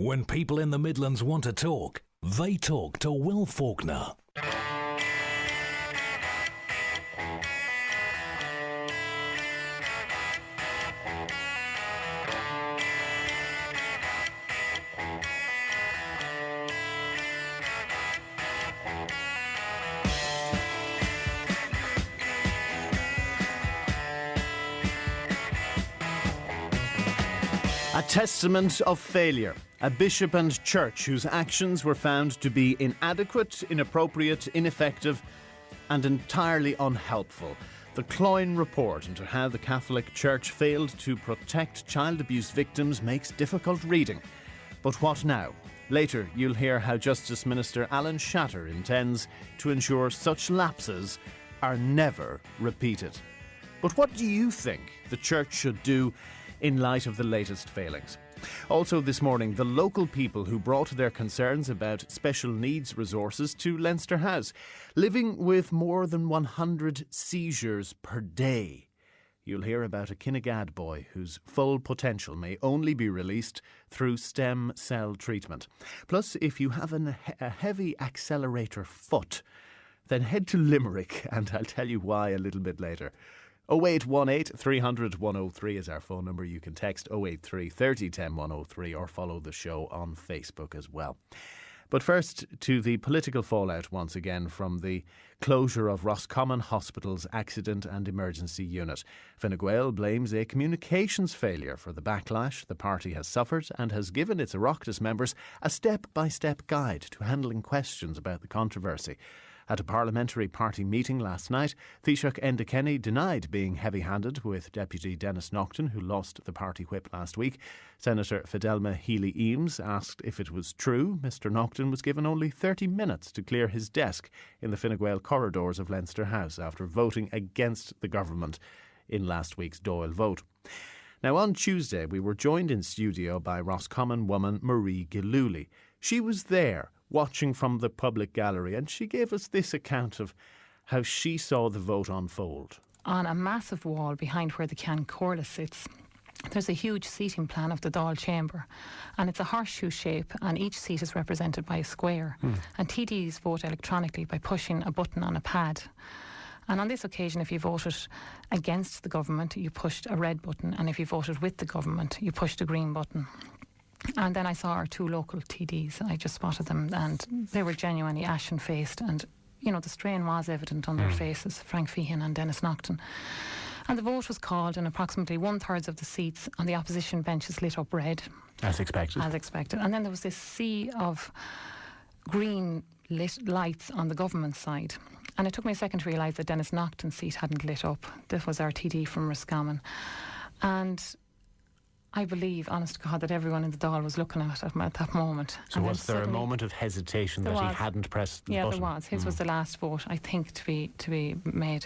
When people in the Midlands want to talk, they talk to Will Faulkner. A testament of failure. A bishop and church whose actions were found to be inadequate, inappropriate, ineffective and entirely unhelpful. The Cloyne report into how the Catholic Church failed to protect child abuse victims makes difficult reading. But what now? Later, you'll hear how Justice Minister Alan Shatter intends to ensure such lapses are never repeated. But what do you think the Church should do in light of the latest failings? Also this morning, the local people who brought their concerns about special needs resources to Leinster House, living with more than 100 seizures per day. You'll hear about a Kinnegad boy whose full potential may only be released through stem cell treatment. Plus, if you have a heavy accelerator foot, then head to Limerick and I'll tell you why a little bit later. 0818 300 103 is our phone number. You can text 083 30 10 103 or follow the show on Facebook as well. But first, to the political fallout once again from the closure of Roscommon Hospital's Accident and Emergency Unit. Fine Gael blames a communications failure for the backlash the party has suffered and has given its Oireachtas members a step-by-step guide to handling questions about the controversy. At a parliamentary party meeting last night, Taoiseach Enda Kenny denied being heavy-handed with Deputy Denis Naughten, who lost the party whip last week. Senator Fidelma Healy-Eames asked if it was true Mr Naughten was given only 30 minutes to clear his desk in the Fine Gael corridors of Leinster House after voting against the government in last week's Dáil vote. Now, on Tuesday, we were joined in studio by Roscommon woman Marie Gilooly. She was there watching from the public gallery, and she gave us this account of how she saw the vote unfold. On a massive wall behind where the Ceann Comhairle sits, there's a huge seating plan of the Dáil chamber, and it's a horseshoe shape, and each seat is represented by a square. And TDs vote electronically by pushing a button on a pad. And on this occasion, if you voted against the government, you pushed a red button, and if you voted with the government, you pushed a green button. And then I saw our two local TDs. I just spotted them, and they were genuinely ashen-faced, and, you know, the strain was evident on their faces, Frank Feehan and Denis Naughten. And the vote was called, and approximately 1/3 of the seats on the opposition benches lit up red. As expected. As expected. And then there was this sea of green lit lights on the government side. And it took me a second to realise that Denis Naughten's seat hadn't lit up. This was our TD from Roscommon. And I believe, honest to God, that everyone in the Dáil was looking at him at that moment. So was there a moment of hesitation that he hadn't pressed the button? Yeah, there was. His was the last vote, I think, to be made.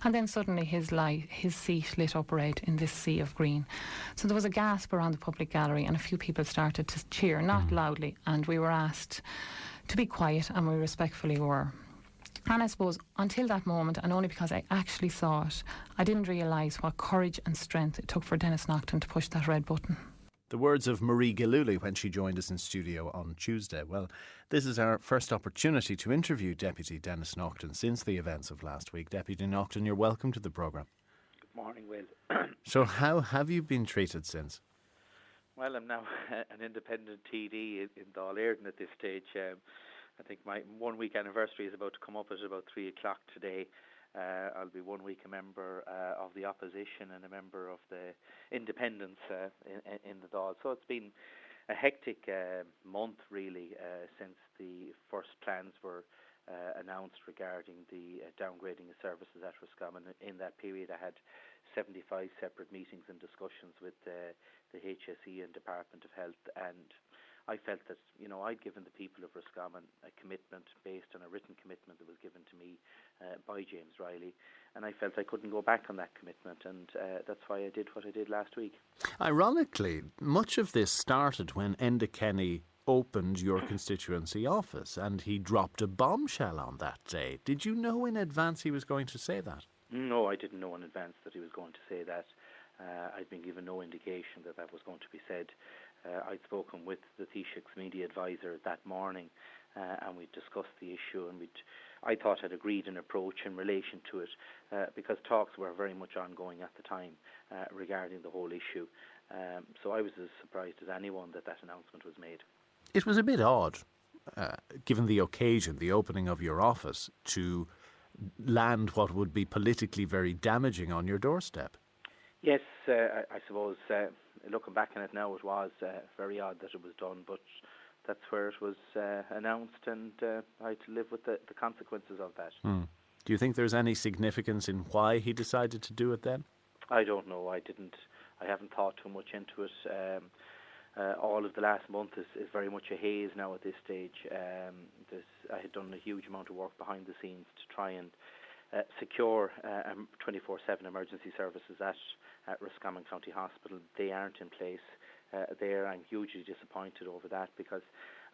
And then suddenly his seat lit up red in this sea of green. So there was a gasp around the public gallery, and a few people started to cheer, not loudly, and we were asked to be quiet, and we respectfully were. And I suppose until that moment, and only because I actually saw it, I didn't realise what courage and strength it took for Denis Naughten to push that red button. The words of Marie Gilooly when she joined us in studio on Tuesday. Well, this is our first opportunity to interview Deputy Denis Naughten since the events of last week. Deputy Naughten, you're welcome to the programme. Good morning, Will. So how have you been treated since? Well, I'm now an independent TD in Dáil Éireann at this stage. I think my 1 week anniversary is about to come up at about 3 o'clock today. I'll be 1 week a member of the opposition and a member of the independents in the Dáil. So it's been a hectic month really since the first plans were announced regarding the downgrading of services at Roscommon. In that period I had 75 separate meetings and discussions with the HSE and Department of Health, and I felt that, you know, I'd given the people of Roscommon a commitment based on a written commitment that was given to me by James Riley, and I felt I couldn't go back on that commitment, and that's why I did what I did last week. Ironically, much of this started when Enda Kenny opened your constituency office, and he dropped a bombshell on that day. Did you know in advance he was going to say that? No, I didn't know in advance that he was going to say that. I'd been given no indication that that was going to be said. I'd spoken with the Taoiseach's media advisor that morning, and we discussed the issue, and I thought I'd agreed an approach in relation to it, because talks were very much ongoing at the time regarding the whole issue. So I was as surprised as anyone that announcement was made. It was a bit odd, given the occasion, the opening of your office, to land what would be politically very damaging on your doorstep. Yes, I suppose looking back on it now, it was very odd that it was done, but that's where it was announced, and I had to live with the consequences of that. Do you think there's any significance in why he decided to do it then? I don't know. I haven't thought too much into it. All of the last month is very much a haze now at this stage. I had done a huge amount of work behind the scenes to try and secure 24/7 emergency services at Roscommon County Hospital. They aren't in place there. I'm hugely disappointed over that, because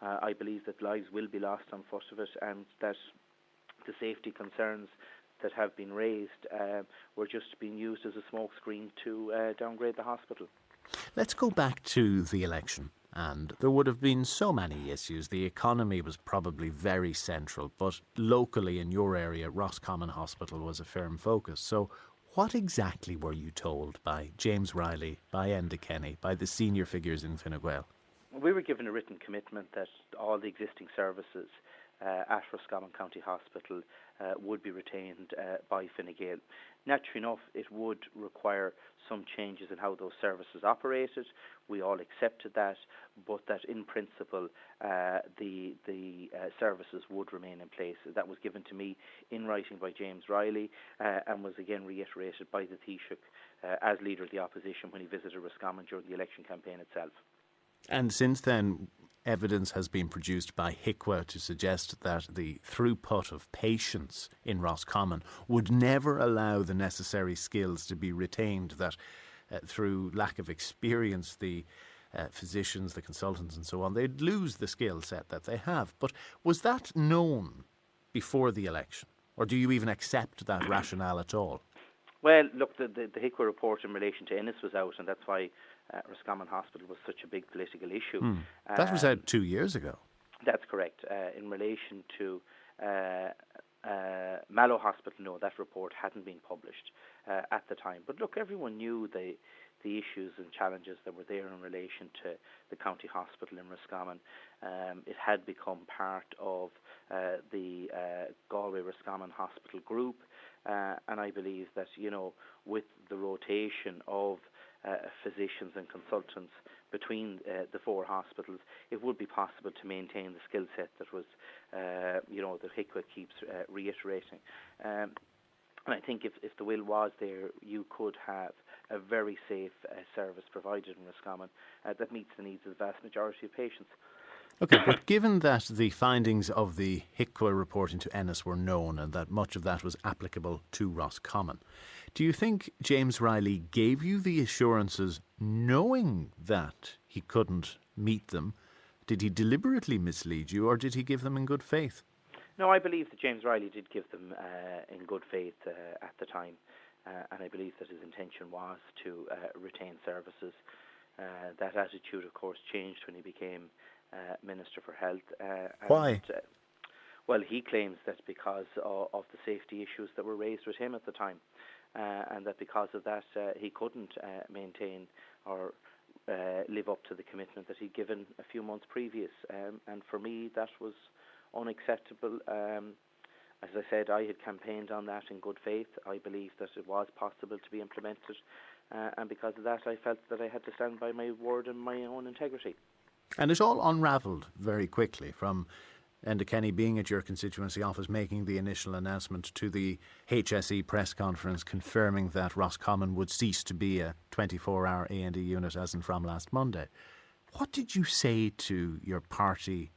I believe that lives will be lost on foot of it, and that the safety concerns that have been raised were just being used as a smokescreen to downgrade the hospital. Let's go back to the election. And there would have been so many issues. The economy was probably very central, but locally in your area, Roscommon Hospital was a firm focus. So what exactly were you told by James Riley, by Enda Kenny, by the senior figures in Fine Gael? We were given a written commitment that all the existing services at Roscommon County Hospital would be retained by Fine Gael. Naturally enough, it would require some changes in how those services operated. We all accepted that, but that in principle the services would remain in place. That was given to me in writing by James Riley, and was again reiterated by the Taoiseach as leader of the opposition when he visited Roscommon during the election campaign itself. And since then, evidence has been produced by HICWA to suggest that the throughput of patients in Roscommon would never allow the necessary skills to be retained, that through lack of experience, the physicians, the consultants and so on, they'd lose the skill set that they have. But was that known before the election? Or do you even accept that rationale at all? Well, look, the HICWA report in relation to Ennis was out, and that's why Roscommon Hospital was such a big political issue. That was out 2 years ago. That's correct. In relation to Mallow Hospital, no, that report hadn't been published at the time. But look, everyone knew the issues and challenges that were there in relation to the county hospital in Roscommon. It had become part of the Galway Roscommon Hospital Group, and I believe that, with the rotation of physicians and consultants between the four hospitals, it would be possible to maintain the skill set that was, that HICWA keeps reiterating. And I think if the will was there, you could have a very safe service provided in Roscommon that meets the needs of the vast majority of patients. OK, but given that the findings of the HICWA report into Ennis were known and that much of that was applicable to Roscommon, do you think James Riley gave you the assurances knowing that he couldn't meet them? Did he deliberately mislead you, or did he give them in good faith? No, I believe that James Riley did give them in good faith at the time, and I believe that his intention was to retain services. That attitude, of course, changed when he became Minister for Health. Why? Well, he claims that because of the safety issues that were raised with him at the time, and that because of that he couldn't maintain or live up to the commitment that he'd given a few months previous. And for me, that was unacceptable. As I said, I had campaigned on that in good faith. I believed that it was possible to be implemented, and because of that I felt that I had to stand by my word and my own integrity. And it all unravelled very quickly, from Enda Kenny being at your constituency office making the initial announcement to the HSE press conference confirming that Roscommon would cease to be a 24-hour A&E unit as and from last Monday. What did you say to your party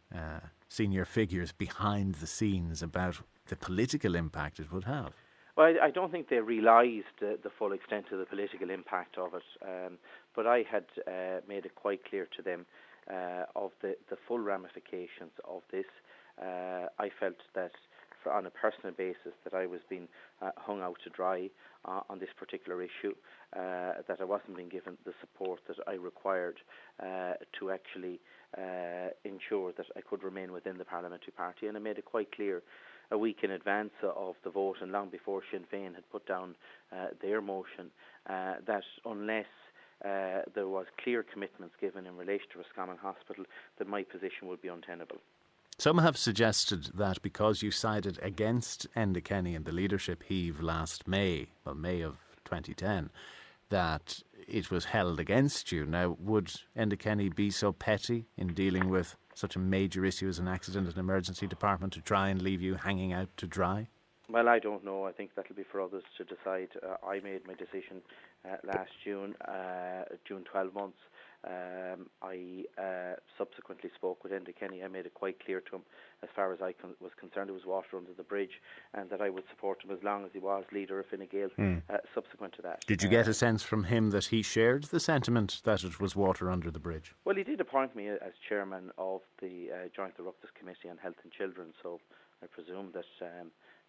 senior figures behind the scenes about the political impact it would have? Well, I don't think they realised the full extent of the political impact of it, but I had made it quite clear to them of the full ramifications of this. I felt that on a personal basis, that I was being hung out to dry on this particular issue, that I wasn't being given the support that I required to actually ensure that I could remain within the parliamentary party. And I made it quite clear a week in advance of the vote, and long before Sinn Féin had put down their motion, that unless there was clear commitments given in relation to Roscommon Hospital, that my position would be untenable. Some have suggested that because you sided against Enda Kenny in the leadership heave last May of 2010, that it was held against you. Now, would Enda Kenny be so petty in dealing with such a major issue as an accident in an emergency department to try and leave you hanging out to dry? Well, I don't know. I think that'll be for others to decide. I made my decision last June, 12 months. I subsequently spoke with Enda Kenny. I made it quite clear to him, as far as I was concerned, there was water under the bridge, and that I would support him as long as he was leader of Fine Gael subsequent to that. Did you get a sense from him that he shared the sentiment that it was water under the bridge? Well, he did appoint me as chairman of the Joint Oireachtas Committee on Health and Children, so I presume that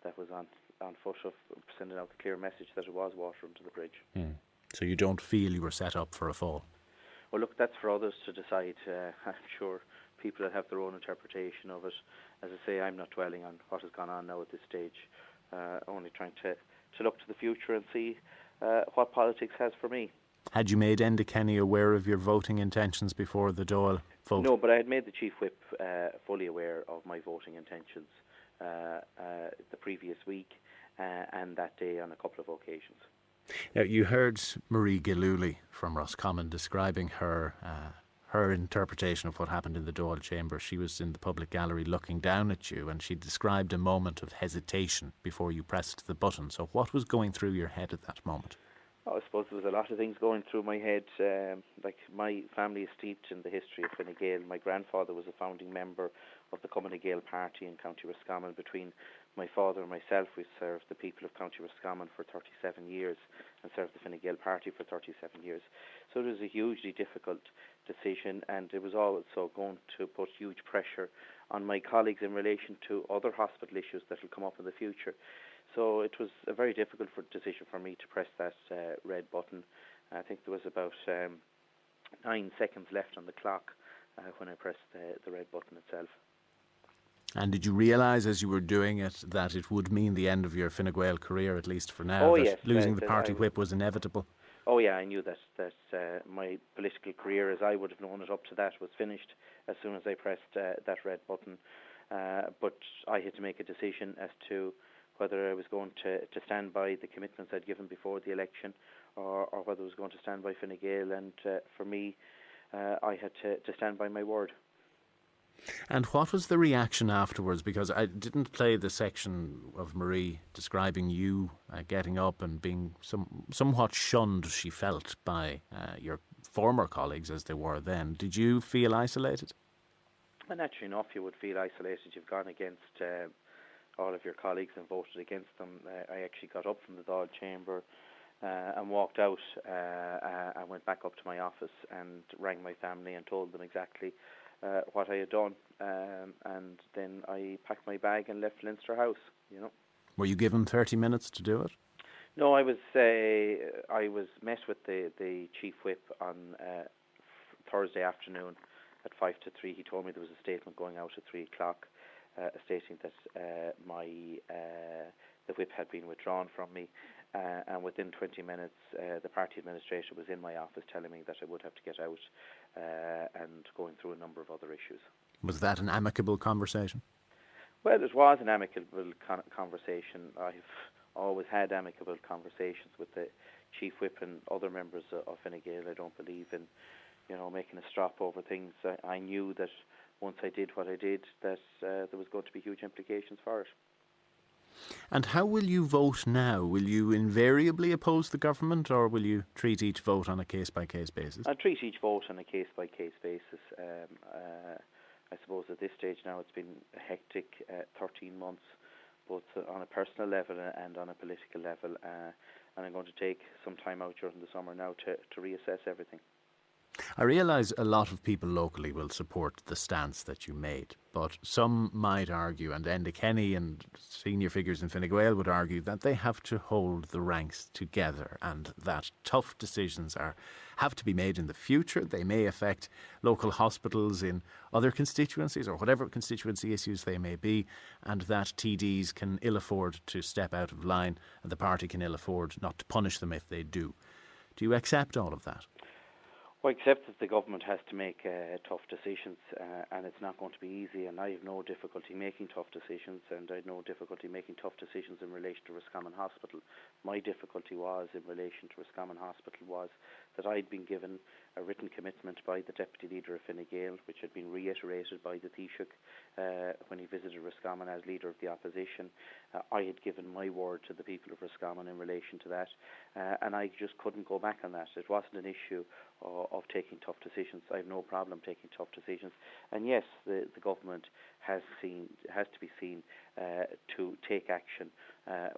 that was on foot of sending out the clear message that it was water under the bridge. So you don't feel you were set up for a fall? Well, look, that's for others to decide. I'm sure people that have their own interpretation of it. As I say, I'm not dwelling on what has gone on now at this stage, only trying to look to the future and see what politics has for me. Had you made Enda Kenny aware of your voting intentions before the Dáil vote? No, but I had made the Chief Whip fully aware of my voting intentions the previous week and that day on a couple of occasions. Now, you heard Marie Gillooly from Roscommon describing her interpretation of what happened in the Dáil chamber. She was in the public gallery looking down at you, and she described a moment of hesitation before you pressed the button. So what was going through your head at that moment? Oh, I suppose there was a lot of things going through my head. Like, my family is steeped in the history of Fine Gael. My grandfather was a founding member of the Fine Gael party in County Roscommon. Between my father and myself, we served the people of County Roscommon for 37 years and served the Fine Gael party for 37 years. So it was a hugely difficult decision, and it was also going to put huge pressure on my colleagues in relation to other hospital issues that will come up in the future. So it was a very difficult decision for me to press that red button. I think there was about 9 seconds left on the clock when I pressed the red button itself. And did you realise as you were doing it that it would mean the end of your Fine Gael career, at least for now? Oh, that yes. Losing the party whip was inevitable? Oh, yeah, I knew that my political career, as I would have known it up to that, was finished as soon as I pressed that red button. But I had to make a decision as to whether I was going to stand by the commitments I'd given before the election, or whether I was going to stand by Fine Gael. And for me, I had to stand by my word. And what was the reaction afterwards? Because I didn't play the section of Marie describing you getting up and being somewhat shunned, she felt, by your former colleagues as they were then. Did you feel isolated? Well, naturally enough, you would feel isolated. You've gone against all of your colleagues and voted against them. I actually got up from the Dáil chamber and walked out. I went back up to my office and rang my family and told them exactly what I had done, and then I packed my bag and left Leinster House. Were you given 30 minutes to do it? No, I was met with the Chief Whip on Thursday afternoon at 5 to 3. He told me there was a statement going out at 3 o'clock stating that the whip had been withdrawn from me, and within 20 minutes the party administrator was in my office telling me that I would have to get out and going through a number of other issues. Was that an amicable conversation? Well, it was an amicable conversation. I've always had amicable conversations with the Chief Whip and other members of Fine Gael. I don't believe in making a strop over things. I knew that once I did what I did, that there was going to be huge implications for it. And how will you vote now? Will you invariably oppose the government, or will you treat each vote on a case-by-case basis? I'll treat each vote on a case-by-case basis. I suppose at this stage now it's been a hectic 13 months, both on a personal level and on a political level, and I'm going to take some time out during the summer now to reassess everything. I realise a lot of people locally will support the stance that you made, but some might argue, and Enda Kenny and senior figures in Fine Gael would argue, that they have to hold the ranks together and that tough decisions have to be made in the future. They may affect local hospitals in other constituencies or whatever constituency issues they may be, and that TDs can ill afford to step out of line and the party can ill afford not to punish them if they do. Do you accept all of that? Well, except that the government has to make tough decisions, and it's not going to be easy, and I have no difficulty making tough decisions, and I have no difficulty making tough decisions in relation to Roscommon Hospital. My difficulty was in relation to Roscommon Hospital was that I'd been given a written commitment by the Deputy Leader of Fine Gael, which had been reiterated by the Taoiseach when he visited Roscommon as Leader of the Opposition. I had given my word to the people of Roscommon in relation to that, and I just couldn't go back on that. It wasn't an issue of taking tough decisions. I have no problem taking tough decisions. And yes, the government has to be seen to take action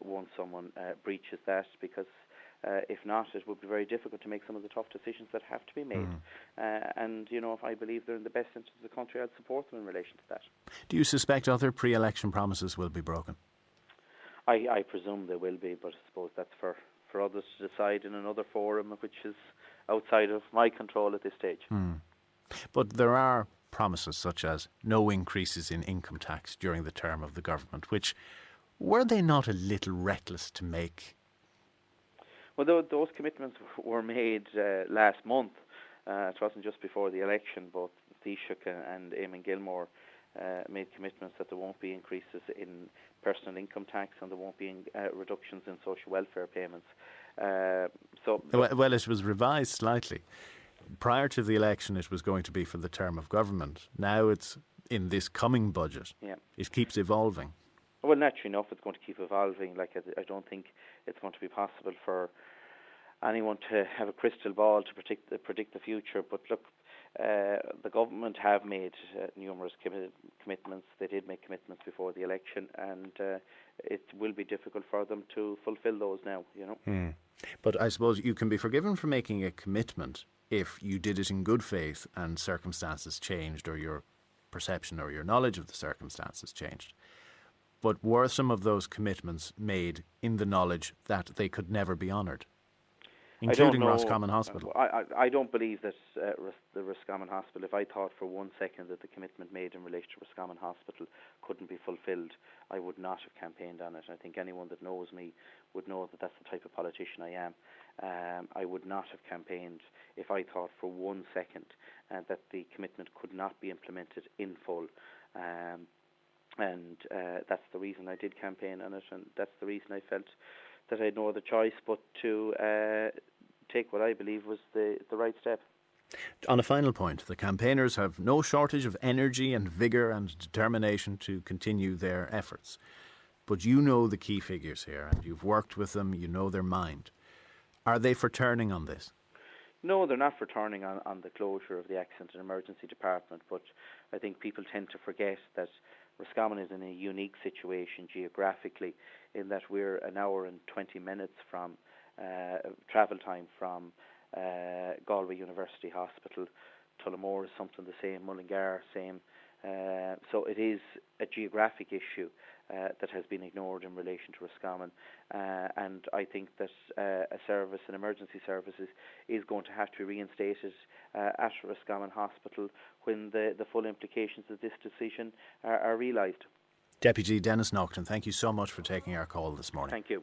once someone breaches that, because if not, it would be very difficult to make some of the tough decisions that have to be made. And, if I believe they're in the best interest of the country, I'd support them in relation to that. Do you suspect other pre-election promises will be broken? I presume they will be, but I suppose that's for others to decide in another forum, which is outside of my control at this stage. But there are promises such as no increases in income tax during the term of the government, which, were they not a little reckless to make? Well, those commitments were made last month. It wasn't just before the election. Both Taoiseach and Eamon Gilmore made commitments that there won't be increases in personal income tax and there won't be reductions in social welfare payments. Well, it was revised slightly. Prior to the election, it was going to be for the term of government. Now it's in this coming budget. Yeah. It keeps evolving. Well, naturally enough, it's going to keep evolving. I don't think it's going to be possible for anyone to have a crystal ball to predict the future. But look, the government have made numerous commitments. They did make commitments before the election, and it will be difficult for them to fulfil those now. But I suppose you can be forgiven for making a commitment if you did it in good faith and circumstances changed, or your perception or your knowledge of the circumstances changed. But were some of those commitments made in the knowledge that they could never be honoured, including Roscommon Hospital? I don't believe that the Roscommon Hospital, if I thought for 1 second that the commitment made in relation to Roscommon Hospital couldn't be fulfilled, I would not have campaigned on it. I think anyone that knows me would know that that's the type of politician I am. I would not have campaigned if I thought for 1 second that the commitment could not be implemented in full. And that's the reason I did campaign on it, and that's the reason I felt that I had no other choice but to take what I believe was the right step. On a final point, the campaigners have no shortage of energy and vigour and determination to continue their efforts. But you know the key figures here, and you've worked with them, you know their mind. Are they for turning on this? No, they're not for turning on the closure of the Accident and Emergency Department, but I think people tend to forget that Roscommon is in a unique situation geographically, in that we're an hour and 20 minutes from travel time from Galway University Hospital. Tullamore is something the same, Mullingar same. So it is a geographic issue that has been ignored in relation to Roscommon, and I think that a service, an emergency services, is going to have to be reinstated at Roscommon Hospital when the full implications of this decision are realised. Deputy Denis Naughten, thank you so much for taking our call this morning. Thank you.